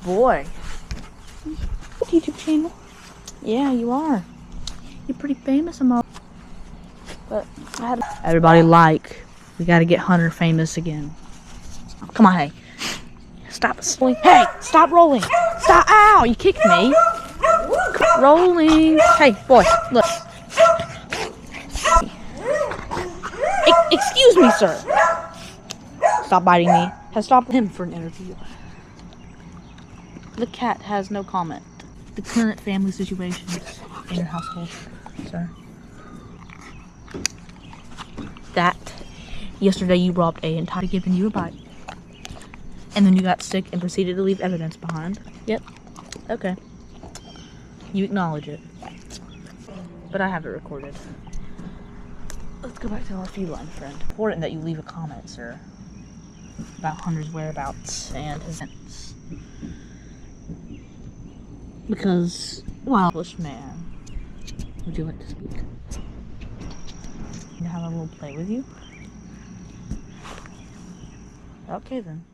boy. YouTube channel. Yeah, you are. You're pretty famous, But I had everybody like. We gotta get Hunter famous again. Come on, hey. Stop rolling. Hey, stop rolling. Stop. Ow, you kicked me. Rolling. Hey, boy, look. Excuse me, sir. Stop biting me. Has stopped him for an interview. The cat has no comment. The current family situations in your household, sir. That yesterday you robbed a entire giving you a bite. And then you got sick and proceeded to leave evidence behind. Yep. Okay. You acknowledge it. But I have it recorded. Let's go back to our feline friend. Important that you leave a comment, sir, about Hunter's whereabouts and his sense. Because, well, English man, would you like to speak? Can I have a little play with you? Okay then.